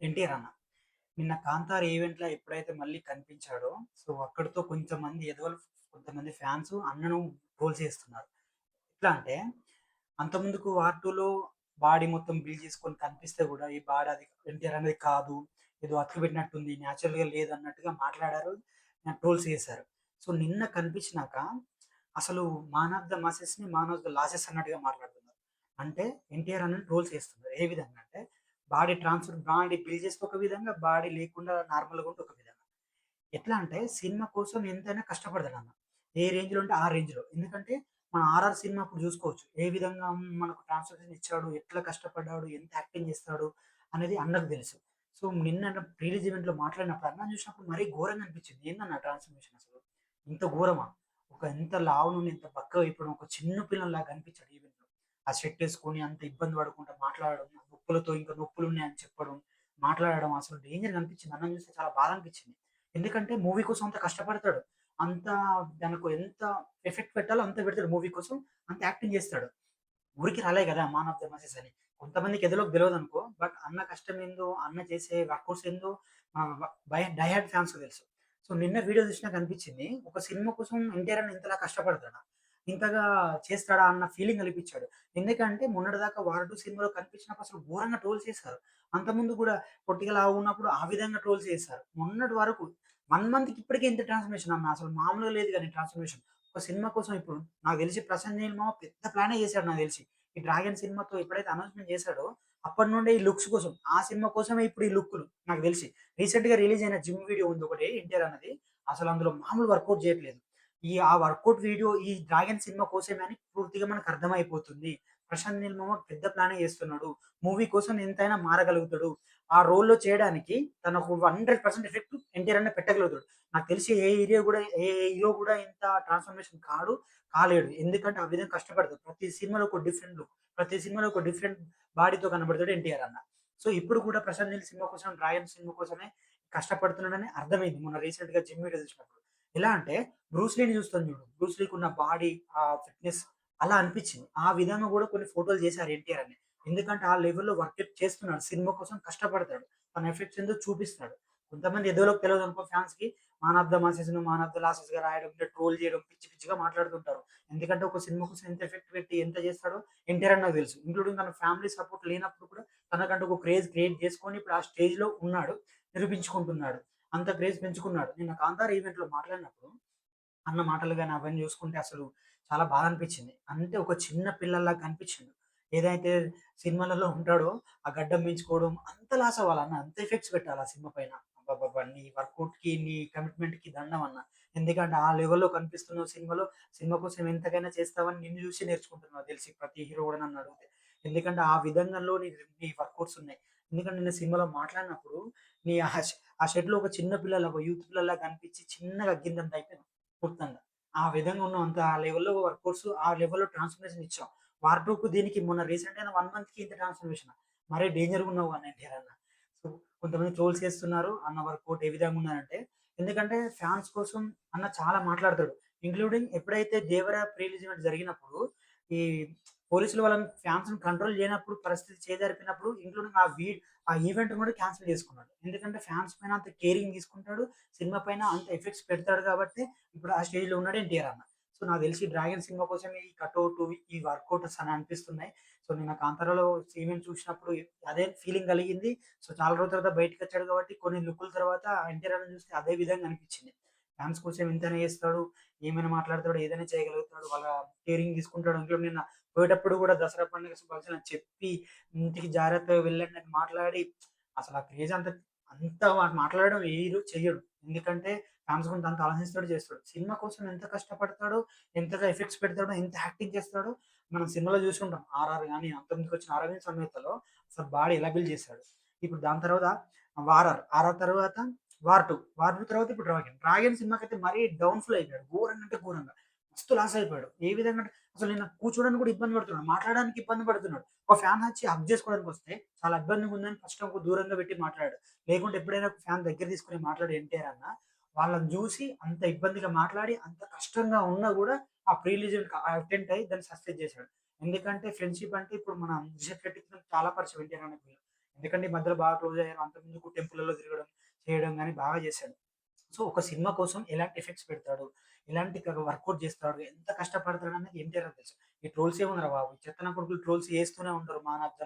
ఎన్టీఆర్ అన్న. నిన్న 'కాంతార' ఈవెంట్‌లో ఎప్పుడైతే మళ్ళీ కనిపించాడో, సో, అక్కడితో కొంతమంది ఎదవలు కొంతమంది ఫ్యాన్స్ అన్నను ట్రోల్ చేస్తున్నారు. ఎట్లా అంటే, అంతకుముందుకు 'వార్ 2లో' బాడీ మొత్తం బిల్డ్ చేసుకొని కనిపిస్తే గూడా, ఈ బాడీ అది ఎన్టీఆర్ అనేది కాదు. ఏదో అతుకుబెట్టినట్టుంది. నేచురల్‌గా లేదన్నట్టుగా మాట్లాడారు. ట్రోల్స్ చేశారు. సో, నిన్న కనిపించినాక అసలు 'మ్యాన్ ఆఫ్ ద మాసెస్‌ని' 'మ్యాన్ ఆఫ్ ద లాసెస్' అన్నట్టుగా మాట్లాడుతున్నారు. అంటే ఎన్టీఆర్ అన్నని ట్రోల్స్ చేస్తున్నారు. ఏ విధంగా అంటే బాడీ బిల్డ్ చేస్తే ఒక విధంగా, బాడీ లేకుండా నార్మల్‌గా ఉంటే ఒక విధంగా. ఎట్లా అంటే సినిమా కోసం ఎంతైనా కష్టపడతాడన్న. ఏ రేంజ్‌లో అంటే ఆ రేంజ్‌లో. ఎందుకంటే మన 'ఆర్ఆర్' సినిమా అప్పుడు చూసుకోవచ్చు. ఏ విధంగా మనకు ట్రాన్స్‌ఫర్మేషన్ ఇచ్చాడు, ఎట్లా కష్టపడ్డాడు, ఎంత యాక్టింగ్ చేస్తాడు అనేది అన్నకు తెలుసు. సో, నిన్న ప్రీ రిలీజ్ ఈవెంట్‌లో మాట్లాడినప్పుడు అన్నని చూసినప్పుడు మరీ ఘోరంగా అనిపించింది. ఏందన్న ట్రాన్స్‌ఫర్మేషన్ అసలు? ఇంత ఘోరమా? ఒక ఇంత లావు నుండి ఇంత బక్కగా అయిపోవడం, ఒక చిన్న పిల్లలాగా కనిపించాడు ఈవెంట్‌లో. ఆ షర్ట్ ఏసుకొని అంత ఇబ్బంది పడకుండా మాట్లాడడం, నొప్పులతో ఇంకా నొప్పులున్నాయని చెప్పడం, మాట్లాడడం అసలు డేంజర్‌గా అనిపించింది. అన్నని చూస్తే చాలా బాధ అనిపించింది. ఎందుకంటే మూవీ కోసం అంత కష్టపడతాడు. అంత దానికి ఎంత ఎఫెక్ట్ పెట్టాలో అంత పెడతాడు మూవీ కోసం. అంత యాక్టింగ్ చేస్తాడు. ఊరికే రాలే గదా! 'మ్యాన్ ఆఫ్ ద మాసెస్' అని. కొంతమందికి ఎదలోకి తెలవదనుకో. బట్ అన్న కష్టం ఏందో, అన్న చేసే వర్కౌట్స్ ఏందో డై హార్డ్ ఫ్యాన్స్‌కి తెలుసు. సో, నిన్న వీడియో చూసి నాకనిపించింది. ఒక సినిమా కోసం ఎన్టీఆర్ అన్న ఇంతలా కష్టపడతాడా? ఇంతగా చేస్తాడా అన్న ఫీలింగ్ కలిపించాడు. ఎందుకంటే మొన్నటిదాకా 'వార్ 2' సినిమాలో కనిపించినప్పుడు అసలు ఘోరంగా ట్రోల్స్ చేశారు. అంతకుముందు గూడా పొట్టిగా లావుగున్నప్పుడు ఆ విధంగా ట్రోల్స్ చేశారు. మొన్నటి వరకు 1 మంత్‌కి ఇప్పటికే ఇంత ట్రాన్స్‌ఫర్మేషన్ అన్న. అసలు మామూలుగా లేదు గాని ట్రాన్స్‌ఫర్మేషన్. ఒక సినిమా కోసం ఇప్పుడు నాకు తెలిసి 'ప్రశాంత్ నీల్' మామ పెద్ద ప్లానే చేసాడు నాకు తెలిసి. ఈ 'డ్రాగన్' సినిమాతో ఎప్పుడైతే అనౌన్స్‌మెంట్ చేసాడో, అప్పటి నుండే ఈ లుక్స్ కోసం, ఆ సినిమా కోసమే ఇప్పుడు ఈ లుక్కులు నాకు తెలిసి. రీసెంట్‌గా రిలీజ్ అయిన జిమ్ వీడియో ఉంది ఒకటి ఎన్టీఆర్ అన్నది. అసలు అందులో మామూలు వర్కౌట్ చేయట్లేదు. ఆ వర్కౌట్ వీడియో ఈ 'డ్రాగన్' సినిమా కోసమే అని పూర్తిగా మనకు అర్థమైపోతుంది. ప్రశాంత్ నీల్ మామ పెద్ద ప్లానే చేస్తున్నాడు. మూవీ కోసం ఎంతైనా మారగలుగుతాడు. ఆ రోల్‌లో చేయడానికి తనకు 100% ఎఫెక్ట్ ఎన్టీఆర్ అన్న పెట్టగలుగుతాడు. నాకు తెలిసి ఏ హీరో కూడా ఇంత ట్రాన్స్‌ఫర్మేషన్ కాలేడు. ఎందుకంటే ఆ విధంగా కష్టపడతాడు. ప్రతి సినిమాలో ఒక డిఫరెంట్ లుక్. ప్రతి సినిమాలో ఒక డిఫరెంట్ బాడీతో కనబడతాడు ఎన్టీఆర్ అన్న. సో, ఇప్పుడు కూడా ప్రశాంత్ నీల్ సినిమా కోసం, 'డ్రాగన్' సినిమా కోసమే కష్టపడుతున్నాడని అర్థమైంది. మొన్న రీసెంట్‌గా జిమ్ వీడియో చూసినప్పుడు. ఎలా అంటే 'బ్రూస్ లీని' చూస్తాం చూడు. 'బ్రూస్ లీకున్న' బాడీ, ఆ ఫిట్‌నెస్ అలా అనిపించింది. ఆ విధంగా కూడా కొన్ని ఫోటోలు చేశారు ఎన్టీఆర్ అని. ఎందుకంటే ఆ లెవెల్‌లో వర్కౌట్ చేస్తున్నాడు. సినిమా కోసం కష్టపడతాడు. తన ఎఫెక్ట్స్ ఏందో చూపిస్తాడు. కొంతమంది ఎదవలోకి తెలవదనుకో ఫ్యాన్స్‌కి 'మ్యాన్ ఆఫ్ ద మాసెస్‌ను', 'మ్యాన్ ఆఫ్ ద లాసెస్‌గా' రాయడం, ఇట్లా ట్రోల్ చేయడం, పిచ్చి పిచ్చిగా మాట్లాడుతుంటారు. ఎందుకంటే ఒక సినిమా కోసం ఎంత ఎఫెక్ట్ పెట్టి ఎంత చేస్తాడో ఎన్టీఆర్ అన్నకి తెలుసు. ఇంక్లూడింగ్ తన ఫ్యామిలీ సపోర్ట్ లేనప్పుడు కూడా తనకంటూ ఒక క్రేజ్ క్రియేట్ చేసుకొని ఇప్పుడు ఆ స్టేజ్‌లో ఉన్నాడు. నిరూపించుకుంటున్నాడు. అంత క్రేజ్ పెంచుకున్నాడు. నిన్న 'కాంతార' ఈవెంట్‌లో మాట్లాడినప్పుడు అన్న మాటలు గాని అవన్నీ చూసుకుంటే అసలు చాలా బాధ అనిపించింది. అంటే ఒక చిన్న పిల్లల్లాగా కనిపించిండు. ఏదైతే సినిమాలలో ఉంటాడో ఆ గడ్డం పెంచుకోవడం అంత లాస్ అవ్వాలన్న. అంత ఎఫెక్ట్స్ పెట్టాలా సినిమా పైన. అబ్బబ్బబ్బా! నీ వర్కౌట్‌కి, నీ కమిట్మెంట్‌కి దండం అన్న. ఎందుకంటే ఆ లెవెల్‌లో కనిపిస్తున్నావు సినిమాలో. సినిమా కోసం ఎంతకైనా చేస్తావని నిన్ను చూసి నేర్చుకుంటున్నా నాకు తెలిసి ప్రతి హీరో కూడా నన్ను అడిగితే. ఎందుకంటే ఆ విధంగాలో నీ వర్కౌట్స్ ఉన్నాయి. ఎందుకంటే నిన్న సినిమాలో మాట్లాడినప్పుడు నీ ఆ షర్ట్‌లో ఒక చిన్న పిల్లలా, ఒక యూత్ పిల్లలా కనిపించి చిన్నగా అగ్గిందంత అయిపోయింది. మొత్తంగా. ఆ విధంగా ఉన్నాం. అంత ఆ లెవెల్‌లో వర్కౌట్స్, ఆ లెవెల్‌లో ట్రాన్స్‌ఫర్మేషన్ ఇచ్చాం. వార్ 2కు దీనికి మొన్న రీసెంట్ అయిన 1 మంత్‌కి ఇంత ట్రాన్స్‌ఫర్మేషనా? మరీ డేంజర్‌గున్నావు అన్న ఎన్టీఆర్ అన్న. సో, కొంతమంది ట్రోల్స్ చేస్తున్నారు. అన్న వర్కౌట్ ఏ విధంగా ఉన్నదంటే, ఎందుకంటే ఫ్యాన్స్ కోసం అన్న చాలా మాట్లాడతాడు. ఇంక్లూడింగ్ ఎప్పుడైతే 'దేవర' ప్రీ రిలీజ్ ఈవెంట్ జరిగినప్పుడు, ఈ పోలీసులు వాళ్ళని ఫ్యాన్స్‌ని కంట్రోల్ చేయనప్పుడు పరిస్థితి చేజారిపోయినప్పుడు ఇంక్లూడింగ్ ఆ ఈవెంట్‌ని కూడా క్యాన్సెల్ చేసుకున్నాడు. ఎందుకంటే ఫ్యాన్స్ పైన అంత కేరింగ్ తీసుకుంటాడు. సినిమా పైన అంత ఎఫెక్ట్స్ పెడతాడు కాబట్టి ఇప్పుడు ఆ స్టేజ్‌లో ఉన్నాడు ఎన్టీఆర్ అన్న. సో, నాకు తెలిసి 'డ్రాగన్' సినిమా కోసమే ఈ కటౌటు, ఈ వర్కౌట్స్ అని అనిపిస్తున్నాయి. సో, నిన్న 'కాంతారాలో' ఈవెంట్ చూసినప్పుడు అదే ఫీలింగ్ కలిగింది. సో, చాలా రోజుల తర్వాత బయటికొచ్చాడు కాబట్టి కొన్ని లుక్కుల తర్వాత ఎన్టీఆర్ అన్నని చూస్తే అదే విధంగా అనిపించింది. ఫ్యాన్స్ కోసం ఎంతైనా చేస్తాడు, ఏమైనా మాట్లాడతాడు, ఏదైనా చేయగలుగుతాడు. వాళ్ళ కేరింగ్ తీసుకుంటాడు. అందులో నిన్న పోయేటప్పుడు కూడా దసరా పండుగ శుభాకాంక్షలు చెప్పి, ఇంటికి జాగ్రత్తగా వెళ్ళండి అని మాట్లాడి, అసలు ఆ క్రేజ్ అంత మాట్లాడడం ఏ హీరో చెయ్యడు. ఎందుకంటే ఫ్యాన్స్ గురించి అంత ఆలోచిస్తాడు, చేస్తాడు. సినిమా కోసం ఎంత కష్టపడతాడో, ఎంతగా ఎఫెక్ట్స్ పెడతాడో, ఎంత యాక్టింగ్ చేస్తాడో మనం సినిమాలో చూసుంటాం. 'ఆర్ఆర్' గాని, అంతకుముందుకొచ్చిన 'అరవింద్ సమేతలో' అసలు బాడీ ఎలా బిల్డ్ చేశాడు. ఇప్పుడు దాని తర్వాత 'ఆర్ఆర్' తర్వాత 'వార్ 2', 'వార్ 2' తర్వాత ఇప్పుడు 'డ్రాగన్'. 'డ్రాగన్' సినిమాకైతే మరీ డౌన్ ఫాల్ అయిపోయాడు. ఘోరంగా అంటే ఘోరంగా. మస్తు లాస్ అయిపోయాడు. ఏ విధంగా అంటే అసలు నిన్న కూర్చోడానికి కూడా ఇబ్బంది పడుతున్నాడు. మాట్లాడడానికి ఇబ్బంది పడుతున్నాడు. ఒక ఫ్యాన్ వచ్చి హగ్ చేసుకోవడానికొస్తే చాలా ఇబ్బందిగా ఉందని ఫస్ట్ ఒక దూరంగా పెట్టి మాట్లాడాడు. లేకుంటే ఎప్పుడైనా ఒక ఫ్యాన్ దగ్గర తీసుకొని మాట్లాడే ఎన్టీఆర్ అన్న వాళ్ళని జూసి అంత ఇబ్బందిగా మాట్లాడి, అంత కష్టంగా ఉన్నా గూడా ఆ ప్రీ రిలీజ్‌కి అటెంప్ట్ అయ్యి దాన్ని సక్సెస్ చేశాడు. ఎందుకంటే ఫ్రెండ్‌షిప్ అంటే ఇప్పుడు మన 'రిషబ్ శెట్టికి' చాలా పరిచయం ఎన్టీఆర్ అన్నకి. ఎందుకంటే ఈ మధ్యలో బాగా క్లోజ్ అయ్యారు. అంతకుముందుకు టెంపుల్‌లలో తిరగడం, చేయడం గాని బాగా చేశాడు. సో, ఒక సినిమా కోసం ఎలాంటి ఎఫెక్ట్స్ పెడతాడు, ఎలాంటి వర్కౌట్ చేస్తాడు, ఎంత కష్టపడతాడనేది ఎన్టీఆర్‌కి తెలుసు. ఈ ట్రోల్స్ ఏముందిరా బాబు! ఈ చెత్త నా కొడుకులు ట్రోల్స్ చేస్తూనే ఉంటారు. మాన్ ఆఫ్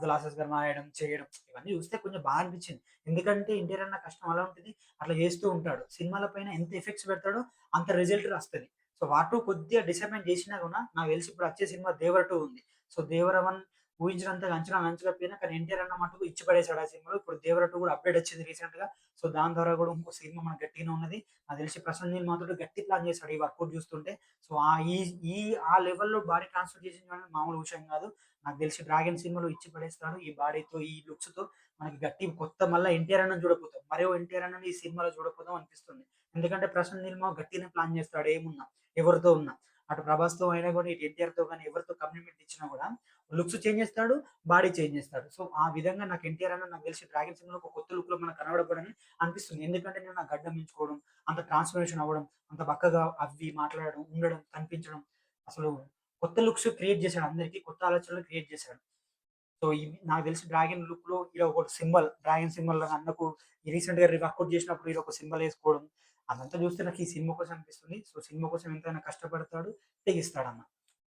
ద లాసెస్ గారు రాయడం, చేయడం ఇవన్నీ చూస్తే కొంచెం బాధ అనిపించింది. ఎందుకంటే ఎన్టీఆర్ అన్న కష్టం అలా ఉంటది. అట్లా చేస్తూ ఉంటాడు. సినిమాల పైన ఎంత ఎఫెక్ట్స్ పెడతాడో అంత రిజల్ట్ రాస్తది. సో, 'వార్ 2' కొద్దిగా డిసప్పాయింట్ చేసినా కూడా నాకు తెలిసి ఇప్పుడు వచ్చే సినిమా 'దేవర 2' ఉంది. సో, 'దేవర 1' ఊహించినంతగా అంచనాలు అంచకపోయినా కానీ ఎన్టీఆర్ అన్న మటుకు ఇచ్చి పడేసాడు ఆ సినిమాలో. ఇప్పుడు 'దేవర 2' కూడా అప్డేట్ వచ్చింది రీసెంట్‌గా. సో, దాని ద్వారా కూడా ఇంకో సినిమా మనకు గట్టిగానే ఉన్నది. నాకు తెలిసి ప్రశాంత్ నీల్ మాతోటి గట్టి ప్లాన్ చేసాడు ఈ వర్కౌట్ చూస్తుంటే. సో, ఈ ఈ ఆ లెవెల్‌లో బాడీ ట్రాన్స్‌ఫర్ చేసింది చూడండి మామూలు విషయం కాదు. నాకు తెలిసి 'డ్రాగన్' సినిమాలో ఇచ్చి పడేస్తాడు. ఈ బాడీతో, ఈ లుక్స్‌తో మనకి గట్టి కొత్త మళ్ళా ఎన్టీఆర్ అన్నని చూడకపోతాం. మరో ఎన్టీఆర్ అన్నని ఈ సినిమాలో చూడకపోతాం అనిపిస్తుంది. ఎందుకంటే ప్రశాంత్ నీల్ గట్టిగానే ప్లాన్ చేస్తాడు ఏమున్నా, ఎవరితో ఉన్నా. అటు 'ప్రభాస్‌తో' అయినా గాని, ఇటు 'ఎన్టీఆర్‌తో' గాని ఎవరితో కమిట్మెంట్ ఇచ్చినా కూడా లుక్స్ చేంజ్ చేస్తాడు, బాడీ చేంజ్ చేస్తాడు. సో, ఆ విధంగా నాకు 'ఎన్టీఆర్' అన్న నాకు తెలిసి 'డ్రాగన్' సినిమాలో ఒక కొత్త లుక్‌లో మనకు కనబడతాడని అనిపిస్తుంది. ఎందుకంటే నేను నా గడ్డం పెంచుకోవడం, అంత ట్రాన్స్‌ఫర్మేషన్ అవ్వడం, అంత బక్కగా అవ్వి మాట్లాడడం, ఉండడం, కనిపించడం అసలు కొత్త లుక్స్ క్రియేట్ చేసాడు అందరికి. కొత్త ఆలోచనలు క్రియేట్ చేసాడు. సో, ఇవి నాకు తెలిసి 'డ్రాగన్' లుక్‌లో ఇలా ఒకటి సింబల్ 'డ్రాగన్' సింబల్ అన్నకు రీసెంట్‌గా వర్కౌట్ చేసినప్పుడు ఇలా ఒక సింబల్ ఏసుకోవడం అదంతా చూస్తే నాకు ఈ సినిమా కోసం అనిపిస్తుంది. సో, సినిమా కోసం ఎంతైనా కష్టపడతాడు, తెగిస్తాడన్న.